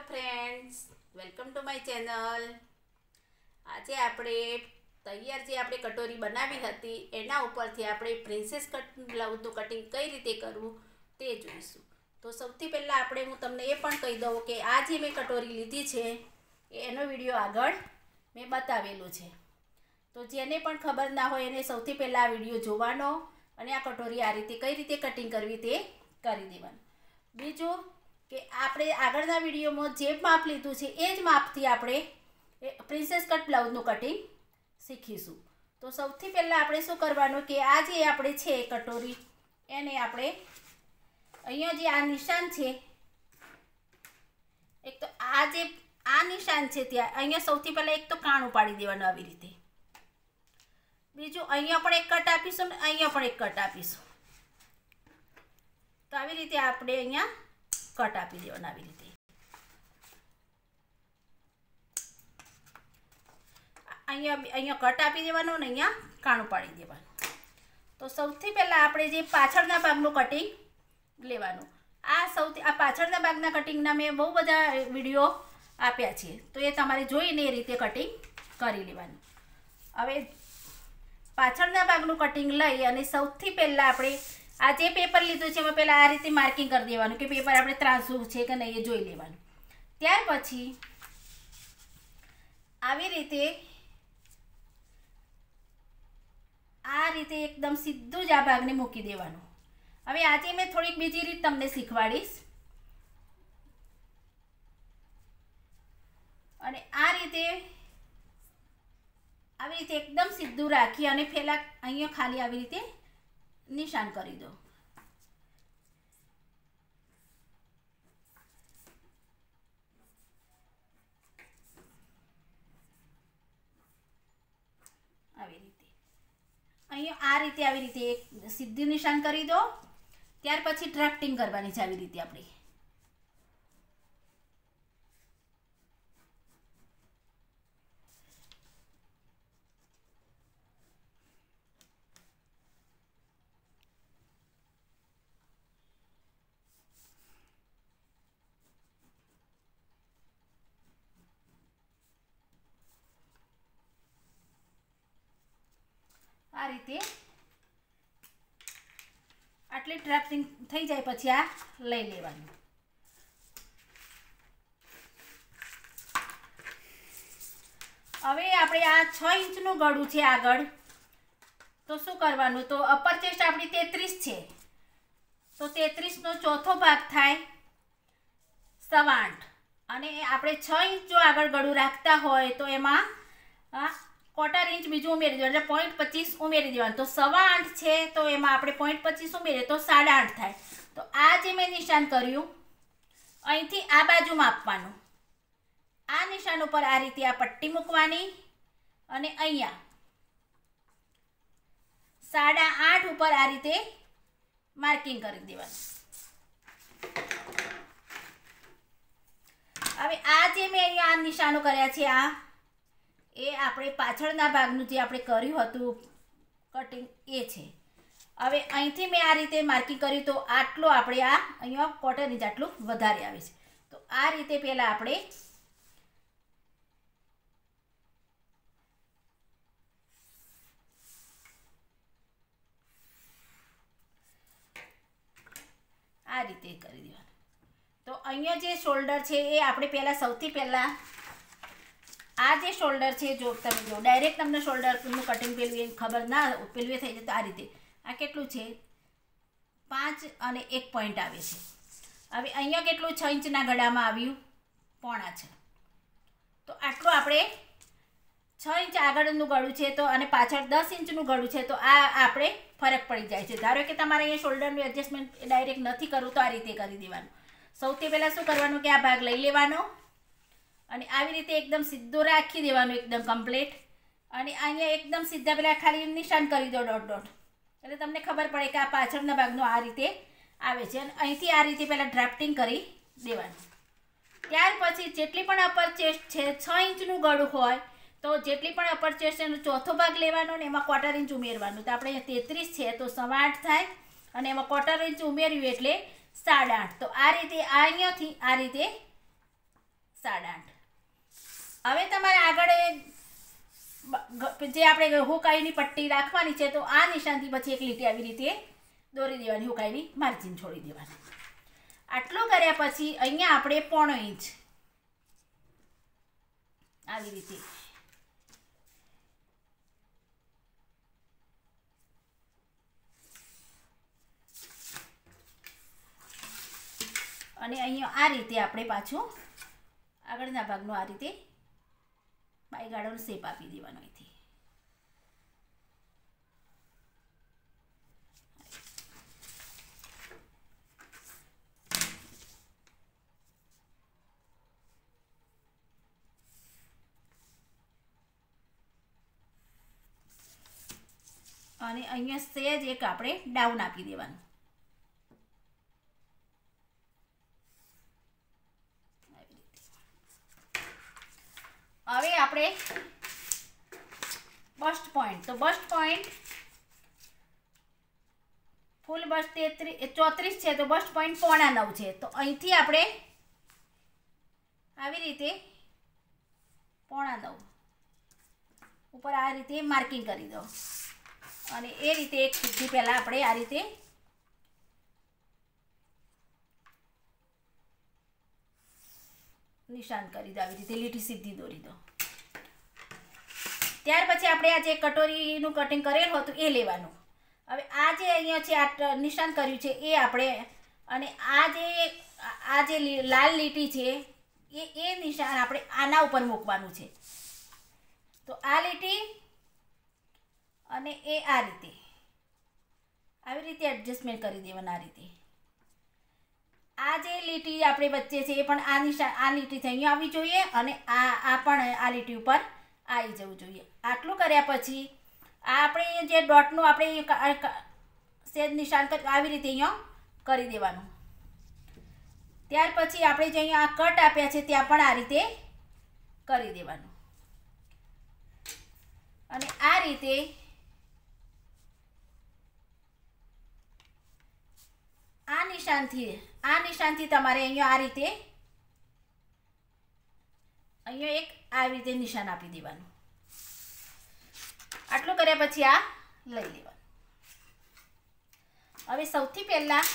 Friends, welcome to my channel. આજે આપણે તૈયાર જે આપણે કટોરી બનાવી હતી એના ઉપરથી આપણે પ્રિન્સેસ કટ બ્લાઉઝનું કટિંગ કઈ રીતે કરવું તે જોઈશું. તો સૌથી પહેલાં હું તમને એ પણ કહી દઉં કે આ જે મેં કટોરી લીધી છે એનો વિડીયો આગળ મેં બતાવેલો છે. તો જેને પણ ખબર ના હોય એને સૌથી પહેલાં આ વિડીયો જોવાનો અને આ કટોરી આ રીતે કઈ રીતે કટિંગ કરવી તે કરી દેવાનું. બીજું કે આપણે આગળના વિડીયોમાં જે માપ લીધું છે એ જ માપથી આપણે પ્રિન્સેસ કટ બ્લાઉઝનું કટિંગ શીખીશું. તો સૌથી પહેલાં આપણે શું કરવાનું કે આ જે આપણે છે કટોરી એને આપણે અહીંયા જે આ નિશાન છે, એક તો આ નિશાન છે ત્યાં અહીંયા સૌથી પહેલાં એક તો કાણું પાડી દેવાનું આવી રીતે. બીજું અહીંયા પણ એક કટ આપીશું ને અહીંયા પણ એક કટ આપીશું. તો આવી રીતે આપણે અહીંયા કટ આપી દેવાનું આવી રીતે. અહીંયા કટ આપી દેવાનું ને અહીંયા કાણું પાડી દેવાનું. તો સૌથી પહેલાં આપણે જે પાછળના ભાગનું કટિંગ લેવાનું. આ પાછળના ભાગના કટિંગના મેં બહુ બધા વિડીયો આપ્યા છે, તો એ તમારે જોઈને એ રીતે કટિંગ કરી લેવાનું. હવે પાછળના ભાગનું કટિંગ લઈ અને સૌથી પહેલાં આપણે આ જે પેપર લીધું છે એમાં પહેલાં આ રીતે માર્કિંગ કરી દેવાનું કે પેપર આપણે ત્રાંસું છે કે નહીં એ જોઈ લેવાનું. ત્યાર પછી આવી રીતે એકદમ સીધું જ આ ભાગને મૂકી દેવાનું. હવે આજે મેં થોડીક બીજી રીત તમને શીખવાડીશ. અને આવી રીતે એકદમ સીધું રાખી અને પહેલાં અહીંયા ખાલી આવી રીતે નિશાન કરી દો. આવી રીતે અહીંયા આવી રીતે એક સીધું નિશાન કરી દો. ત્યાર પછી ડ્રાફ્ટિંગ કરવાની છે આવી રીતે આપણે. આ રીતે આટલી ડ્રાફ્ટિંગ થઈ જાય પછી આ લઈ લેવાનું. હવે આપણે આ 6 ઇંચનું ગળું છે આગળ, તો શું કરવાનું, તો અપર ચેસ્ટ આપણી 33 છે, તો 33નો ચોથો ભાગ થાય 8.25. અને આપણે 6 ઇંચ જો આગળ ગળું રાખતા હોય તો એમાં 1/4 ઇંચ બીજું ઉમેરી દેવાનું, એટલે 0.25 ઉમેરી દેવાનું. તો 8.25 છે તો એમાં આપણે 0.25 ઉમેરીએ તો 8.5 થાય. તો આ જે મેં નિશાન કર્યું અહીંથી આ બાજુ માપવાનું. આ નિશાન ઉપર આ રીતે આ પટ્ટી મૂકવાની અને અહીંયા 8.5 ઉપર આ રીતે માર્કિંગ કરી દેવાનું. હવે આ જે મેં અહીંયા આ નિશાનો કર્યા છે એ આપણે પાછળના ભાગનું જે આપણે કર્યું હતું કટિંગ એ છે. હવે અહીંથી મેં આ રીતે માર્કિંગ કર્યું તો આટલો આપણે અહીંયા 1/4 ઇંચ આટલું વધારે આવે છે. તો આ રીતે પહેલાં આપણે આ રીતે કરી દેવાનું. તો અહીંયા જે શોલ્ડર છે એ આપણે પહેલાં સૌથી પહેલાં આ જે શોલ્ડર છે જો તમે જો ડાયરેક્ટ તમને શોલ્ડરનું કટિંગ પેલું ખબર ના પેલું થઈ જાય તો આ રીતે આ કેટલું છે 5 અને 1 પોઈન્ટ આવે છે. હવે અહીંયા કેટલું 6 ઇંચના ગળામાં આવ્યું 0.5. તો આટલું આપણે 6 ઇંચ આગળનું ગળું છે તો અને પાછળ 10 ઇંચનું ગળું છે તો આ આપણે ફરક પડી જાય છે. ધારો કે તમારે અહીંયા શોલ્ડરનું એડજસ્ટમેન્ટ ડાયરેક્ટ નથી કરવું તો આ રીતે કરી દેવાનું. સૌથી પહેલાં શું કરવાનું કે આ ભાગ લઈ લેવાનો અને આવી રીતે એકદમ સીધો રાખી દેવાનું એકદમ કમ્પ્લીટ. અને અહીંયા એકદમ સીધા પહેલાં ખાલી નિશાન કરી દો ડોટ ડોટ, એટલે તમને ખબર પડે કે આ પાછળના ભાગનો આ રીતે આવે છે. અને અહીંથી આ રીતે પહેલાં ડ્રાફ્ટિંગ કરી દેવાનું. ત્યાર પછી જેટલી પણ અપર ચેસ્ટ છે 6 ઇંચનું ગળું હોય તો જેટલી પણ અપર ચેસ્ટ એનો ચોથો ભાગ લેવાનો ને એમાં 1/4 ઇંચ ઉમેરવાનું. તો આપણે અહીંયા 33 છે તો 8.25 થાય અને એમાં 1/4 ઇંચ ઉમેર્યું એટલે 8.5. તો આ રીતે અહીંયાથી આ રીતે 8.5. હવે તમારે આગળ જે આપણે હુકાઈની પટ્ટી રાખવાની છે, તો આ નિશાનથી પછી એક લીટી આવી રીતે દોરી દેવાની, હુકાઈની માર્જિન છોડી દેવાની. આટલું કર્યા પછી અહીંયા આપણે 0.5 ઇંચ આવી રીતે અને અહીંયા આ રીતે આપણે પાછું આગળના ભાગનો આ રીતે બાયગાળાનો શેપ આપી દેવાનો અહીંથી. અને અહીંયા સહેજ એક આપણે ડાઉન આપી દેવાનું. હવે આપણે બસ્ટ પોઈન્ટ, તો બસ્ટ પોઈન્ટ ફૂલ બસ્ટ 34 છે, તો બસ્ટ પોઈન્ટ 9.5 છે. તો અહીંથી આપણે આવી રીતે 9.5 ઉપર આ રીતે માર્કિંગ કરી દો. અને એ રીતે એક સીધી પહેલાં આપણે આ રીતે નિશાન કરી દો, આવી રીતે લીટી સીધી દોરી દો. ત્યાર પછી આપણે આ જે કટોરીનું કટિંગ કરેલું હતું એ લેવાનું. હવે આ જે અહીંયા છે આ નિશાન કર્યું છે એ આપણે, અને આ જે લાલ લીટી છે એ નિશાન આપણે આના ઉપર મૂકવાનું છે. તો આ લીટી અને એ આ રીતે આવી રીતે એડજસ્ટમેન્ટ કરી દેવાના. આ રીતે આ જે લીટી આપણે વચ્ચે છે એ પણ આ નિશાન આ લીટીથી અહીંયા આવવી જોઈએ, અને આ પણ આ લીટી ઉપર આવી જવું જોઈએ. આટલું કર્યા પછી આ આપણે જે ડોટનું આપણે સેજ નિશાન આવી રીતે અહીંયા કરી દેવાનું. ત્યાર પછી આપણે જે અહીંયા આ કટ આપ્યા છે ત્યાં પણ આ રીતે કરી દેવાનું. અને આ રીતે આ નિશાનથી તમારે અહીંયા આ રીતે અહીંયા એક આવી રીતે નિશાન આપી દેવાનું. આટલું કર્યા પછી આ લઈ લેવાનું. હવે સૌથી પહેલાં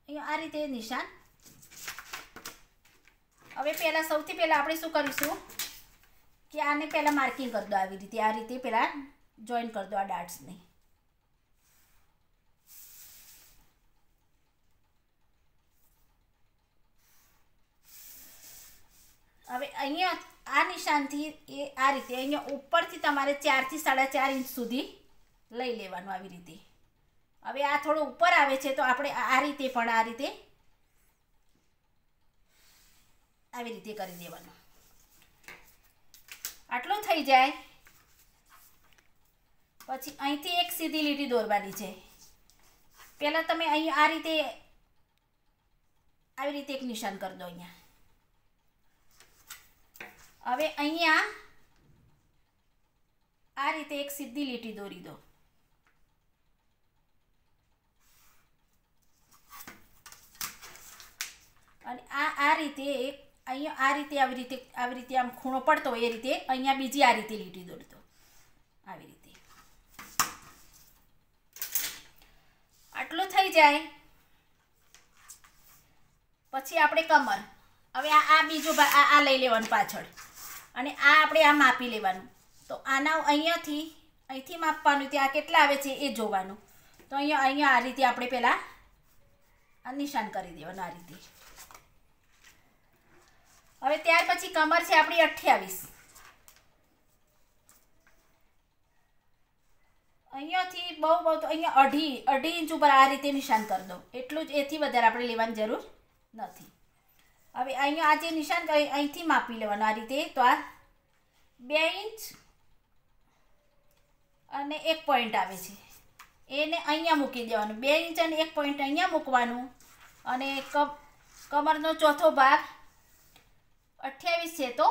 અહીંયા આ રીતે નિશાન. હવે સૌથી પહેલાં આપણે શું કરીશું કે આને પહેલાં માર્કિંગ કરી દો. આવી રીતે આ રીતે પહેલાં જોઈન કરી દો આ ડાર્ટ્સને. હવે અહીંયા આ નિશાનથી એ આ રીતે અહીંયા ઉપરથી તમારે 4 થી 4.5 ઇંચ સુધી લઈ લેવાનું આવી રીતે. હવે આ થોડું ઉપર આવે છે તો આપણે આ રીતે પણ આ રીતે આવી રીતે કરી દેવાનું. આટલું થઈ જાય પછી અહીંથી એક સીધી લીટી દોરવાની છે. પહેલાં તમે અહીં આ રીતે આવી રીતે એક નિશાન કરી દો અહીંયા. હવે અહીંયા આ રીતે એક સીધી લીટી દોરી દો. અને આ રીતે એક અહીંયા આ રીતે આવી રીતે આમ ખૂણો પડતો હોય એ રીતે અહીંયા બીજી આ રીતે લીટી દોરી દો. આવી રીતે આટલું થઈ જાય પછી આપણે કમર. હવે આ બીજું આ લઈ લેવાનું પાછળ, અને આ આપણે આ માપી લેવાનું. તો આના અહીંથી માપવાનું, ત્યાં કેટલા આવે છે એ જોવાનું. તો અહીંયા આ રીતે આપણે પહેલાં આ નિશાન કરી દેવાનું આ રીતે. હવે ત્યાર પછી કમર છે આપણી 28. અહીંયાથી બહુ તો અહીંયા અઢી ઇંચ ઉપર આ રીતે નિશાન કરી દો. એટલું જ, એથી વધારે આપણે લેવાની જરૂર નથી. હવે અહીંયા આ જે નિશાન અહીંથી માપી લેવાનું આ રીતે. તો આ 2 ઇંચ અને 1 પોઈન્ટ આવે છે એને અહીંયા મૂકી દેવાનું. 2 ઇંચ અને 1 પોઈન્ટ અહીંયા મૂકવાનું. અને કમરનો ચોથો ભાગ 28 છે તો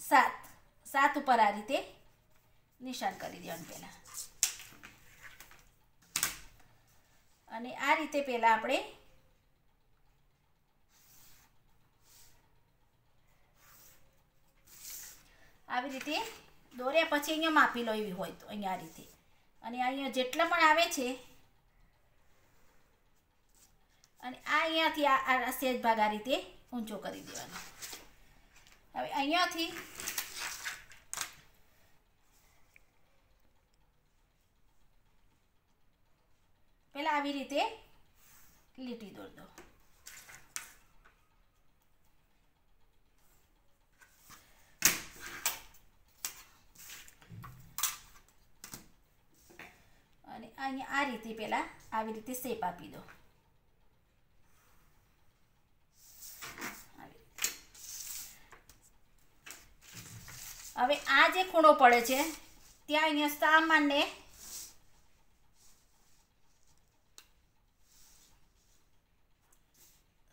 7 ઉપર આ રીતે નિશાન કરી દેવાનું પહેલાં. અને આ રીતે પહેલાં આપણે આવી રીતે દોર્યા પછી અહીંયા માપી લો એવી હોય તો અહીંયા આ રીતે. અને અહીંયા જેટલા પણ આવે છે અને આ અહીંયાથી આ સેજ ભાગ આ રીતે ઊંચો કરી દેવાનો. હવે અહીંયાથી પહેલાં આવી રીતે લીટી દોરી દો. અને અહીંયા આ રીતે પહેલાં આવી રીતે શેપ આપી દો. હવે આ જે ખૂણો પડે છે ત્યાં અહીંયા સામાન્ય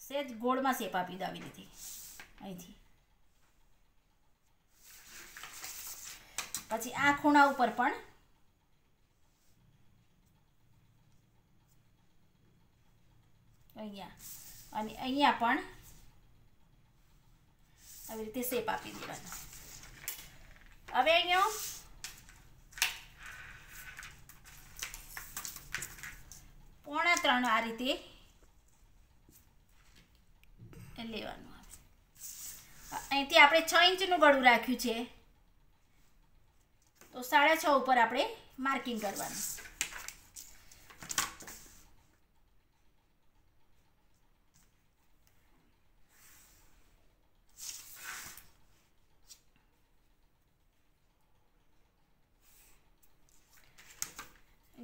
સેજ ગોળમાં શેપ આપી દો આવી રીતે અહીંથી. પછી આ ખૂણા ઉપર પણ અહીંયા અને અહીંયા પણ આવી રીતે શેપ આપી દેવાનો. હવે અહીંયા 2.5 આ રીતે લેવાનું આવે. અહીંથી આપણે 6 ઇંચનું ગળું રાખ્યું છે તો 6.5 ઉપર આપણે માર્કિંગ કરવાનું.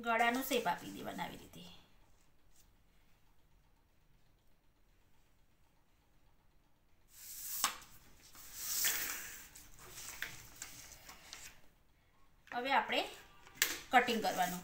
ગળાનું શેપ આપી દેવાનું આવી રીતે. હવે આપણે કટિંગ કરવાનું.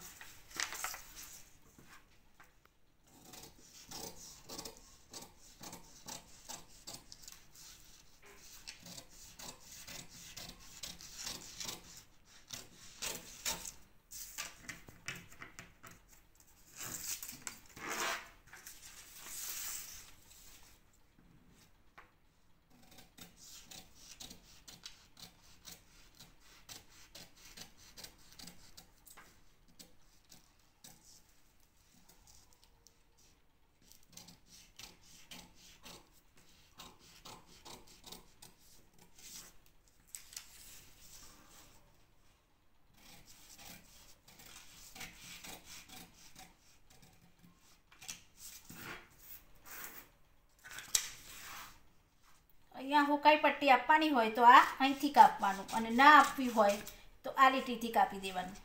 અહીંયા હુકાઈ પટ્ટી આપવાની હોય તો આ અહીંથી કાપવાનું અને ના આપવી હોય તો આ લીટીથી કાપી દેવાનું.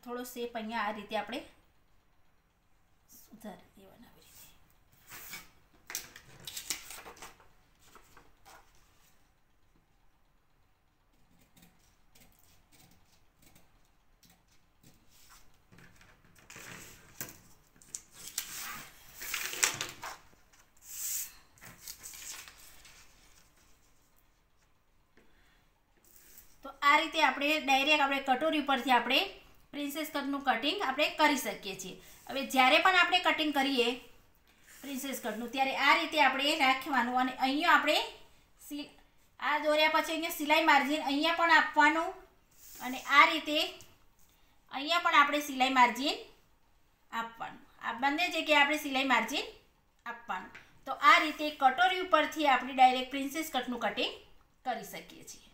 થોડો શેપ અહીંયા આ રીતે આપણે સુધારી દેવાનો આવી રીતે. તો આ રીતે આપણે ડાયરેક્ટ આપણે કટોરી પરથી આપણે પ્રિન્સેસ કટનું કટિંગ આપણે કરી શકીએ છીએ. હવે જ્યારે પણ આપણે કટિંગ કરીએ પ્રિન્સેસ કટનું, ત્યારે આ રીતે આપણે રાખવાનું અને અહીંયા આપણે આ દોર્યા પછી અહીંયા સિલાઈ માર્જિન અહીંયા પણ આપવાનું અને આ રીતે અહીંયા પણ આપણે સિલાઈ માર્જિન આપવાનું. આ બંને જગ્યાએ આપણે સિલાઈ માર્જિન આપવાનું. તો આ રીતે કટોરી ઉપરથી આપણે ડાયરેક્ટ પ્રિન્સેસ કટનું કટિંગ કરી શકીએ છીએ.